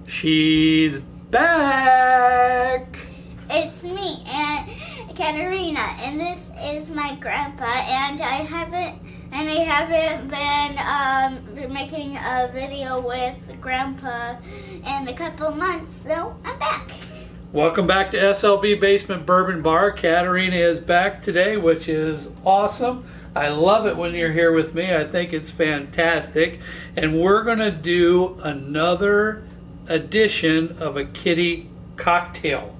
She's back! It's me, and Katerina, and this is my grandpa, and I haven't been making a video with Grandpa in a couple months, so I'm back. Welcome back to SLB Basement Bourbon Bar. Katerina is back today, which is awesome. I love it when you're here with me. I think it's fantastic. And we're going to do another edition of a kitty cocktail.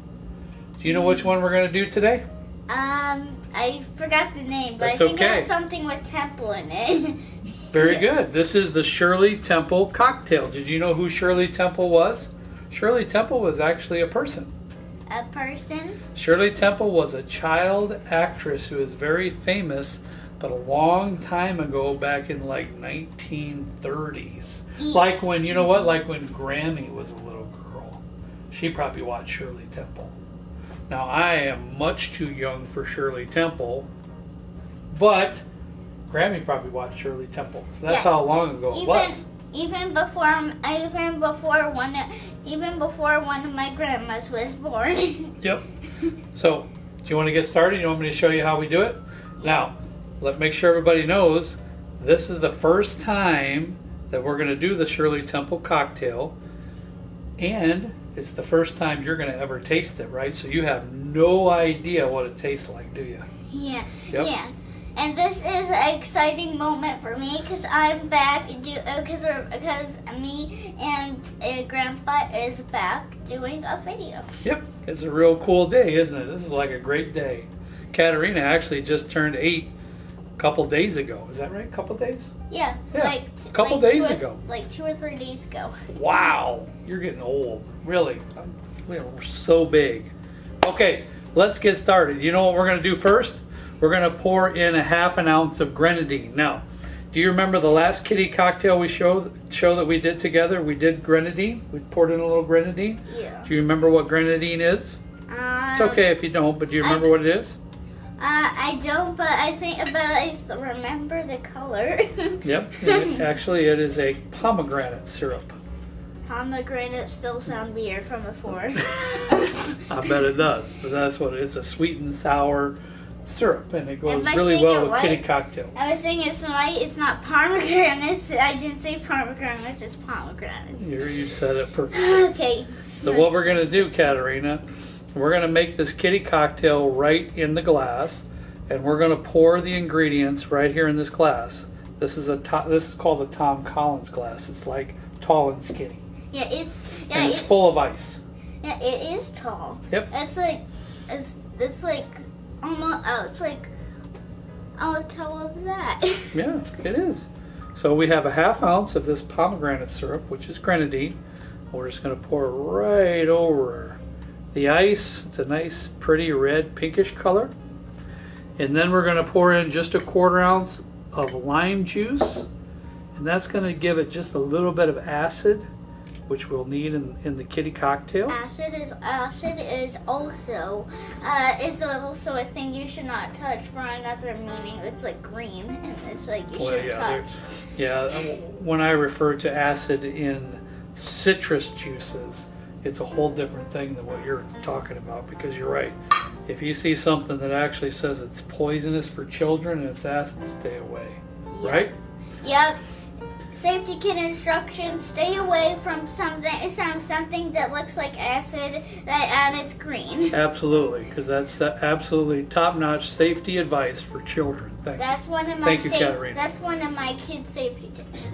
Do you know which one we're going to do today? I forgot the name, but That's I think okay. it has something with Temple in it. Very good. This is the Shirley Temple cocktail. Did you know who Shirley Temple was? Shirley Temple was actually a person. A person? Shirley Temple was a child actress who is very famous, but a long time ago, back in like 1930s. Yeah. Like when, you know what, like when Grammy was a little girl. She probably watched Shirley Temple. Now, I am much too young for Shirley Temple, but Grammy probably watched Shirley Temple. So that's how long ago it was. Even before one of my grandmas was born. Yep. So, do you want to get started? You want me to show you how we do it? Now, let's make sure everybody knows this is the first time that we're going to do the Shirley Temple cocktail, and it's the first time you're going to ever taste it, right? So you have no idea what it tastes like, do you? Yeah, Yep. yeah. And this is an exciting moment for me because I'm back, because me and Grandpa is back doing a video. Yep. It's a real cool day, isn't it? This is like a great day. Katerina actually just turned 8 a couple days ago. Is that right? A couple days? Yeah, Yeah, a couple days ago. Like 2 or 3 days ago. Wow, you're getting old. Really, we're so big. Okay, let's get started. You know what we're going to do first? We're going to pour in a ½ ounce of grenadine. Now, do you remember the last kitty cocktail we show that we did together? We did grenadine. We poured in a little grenadine. Yeah. Do you remember what grenadine is? It's okay if you don't, but do you remember what it is? I don't, but I remember the color. Yep. Actually, it is a pomegranate syrup. Pomegranate still sound weird from before. I bet it does, but that's what it is. It's a sweet and sour syrup, and it goes Am I really saying well it with kitty right? cocktails. I was saying it's right. It's not pomegranates. I didn't say pomegranates. It's pomegranates. You said it perfectly. Okay. So what we're going to do, Katerina, we're going to make this kitty cocktail right in the glass, and we're going to pour the ingredients right here in this glass. This is called a Tom Collins glass. It's like tall and skinny. Yeah, It's full of ice. Yeah, it is tall. Yep. It's like almost. How tall is that? Yeah, it is. So we have a ½ ounce of this pomegranate syrup, which is grenadine. We're just going to pour right over the ice. It's a nice, pretty red, pinkish color. And then we're going to pour in just a ½ ounce of lime juice. And that's going to give it just a little bit of acid, which we'll need in the kitty cocktail. Acid is also a thing you should not touch for another meaning. It's like green, and it's like you shouldn't touch. Yeah, when I refer to acid in citrus juices, it's a whole different thing than what you're talking about, because you're right. If you see something that actually says it's poisonous for children and it's acid, stay away. Yep. Right? Yep. Safety kit instructions: stay away from something that looks like acid and it's green. Absolutely, because that's the absolutely top-notch safety advice for children. That's one of my kids' safety tips.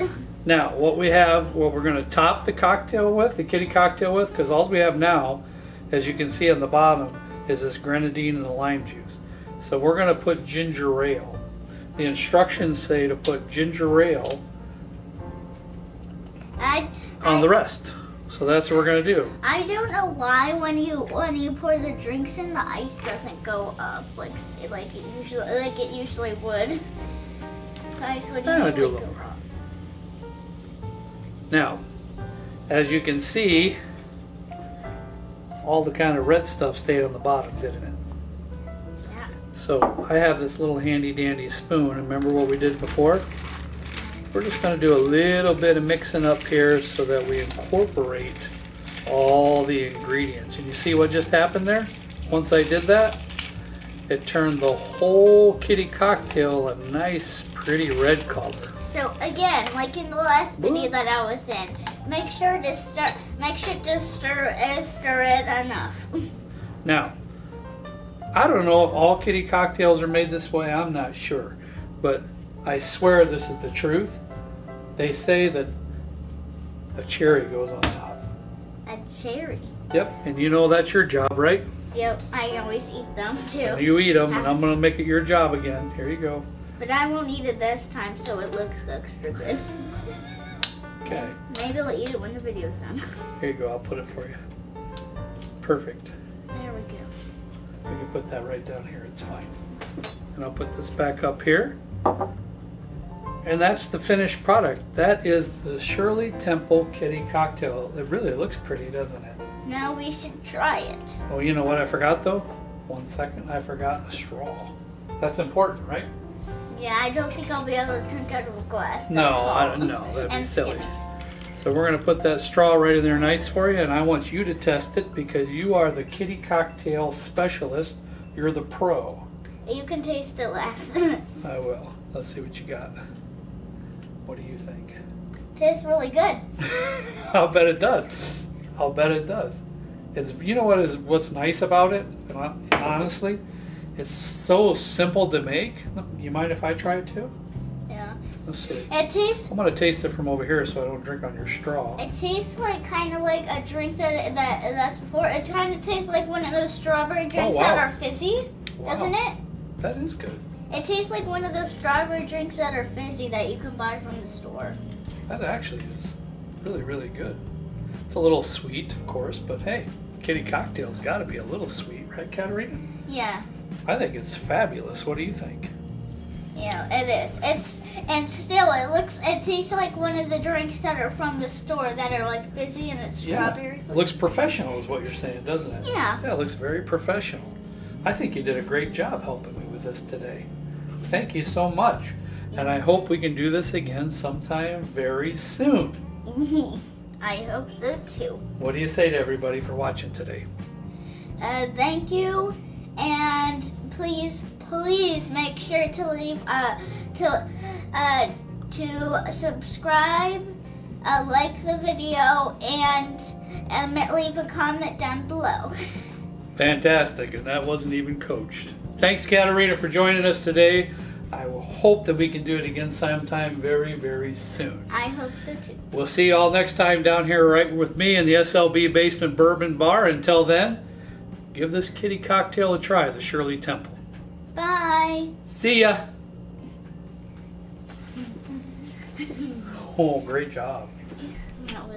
Now, what we're going to top the cocktail with, the kitty cocktail with, because all we have now, as you can see on the bottom, is this grenadine and the lime juice. So we're going to put ginger ale. The instructions say to put ginger ale on the rest. So that's what we're going to do. I don't know why when you pour the drinks in, the ice doesn't go up like it usually would. The ice would usually go up. Now, as you can see, all the kind of red stuff stayed on the bottom, didn't it? Yeah. So I have this little handy dandy spoon. Remember what we did before? We're just going to do a little bit of mixing up here so that we incorporate all the ingredients. And you see what just happened there? Once I did that, it turned the whole kitty cocktail a nice, pretty red color. So again, like in the last video that I was in, make sure to stir it enough. Now, I don't know if all kitty cocktails are made this way. I'm not sure, but I swear this is the truth. They say that a cherry goes on top. A cherry. Yep, and you know that's your job, right? Yep, I always eat them too. And you eat them, and I'm going to make it your job again. Here you go. But I won't eat it this time, so it looks extra good. Okay. Maybe I'll eat it when the video's done. Here you go. I'll put it for you. Perfect. There we go. We can put that right down here. It's fine. And I'll put this back up here. And that's the finished product. That is the Shirley Temple Kitty Cocktail. It really looks pretty, doesn't it? Now we should try it. Oh, you know what I forgot though? 1 second. I forgot a straw. That's important, right? Yeah, I don't think I'll be able to drink out of a glass. No, I don't know. That'd be And silly. skinny. So we're going to put that straw right in there nice for you, and I want you to test it because you are the kitty cocktail specialist. You're the pro. You can taste it last. I will. Let's see what you got. What do you think? Tastes really good. I'll bet it does. I'll bet it does. It's, you know what's nice about it? And honestly, it's so simple to make. You mind if I try it too? Yeah. Let's see. It tastes. I'm gonna taste it from over here so I don't drink on your straw. It tastes like kind of like a drink that's before. It kind of tastes like one of those strawberry drinks that are fizzy, doesn't it? That is good. It tastes like one of those strawberry drinks that are fizzy that you can buy from the store. That actually is really, really good. It's a little sweet, of course, but hey, kitty cocktail's got to be a little sweet, right, Katerina? Yeah. I think it's fabulous. What do you think? Yeah, it is. It tastes like one of the drinks that are from the store that are like fizzy and it's strawberry. It looks professional is what you're saying, doesn't it? Yeah. Yeah, it looks very professional. I think you did a great job helping me with this today. Thank you so much. And I hope we can do this again sometime very soon. I hope so too. What do you say to everybody for watching today? Thank you, and please make sure to leave to subscribe, like the video, and leave a comment down below. Fantastic, and that wasn't even coached. Thanks, Katerina, for joining us today. I will hope that we can do it again sometime very, very soon. I hope so too. We'll see you all next time down here right with me in the SLB Basement Bourbon Bar. Until then, give this kitty cocktail a try, the Shirley Temple. Bye. See ya. Oh, great job.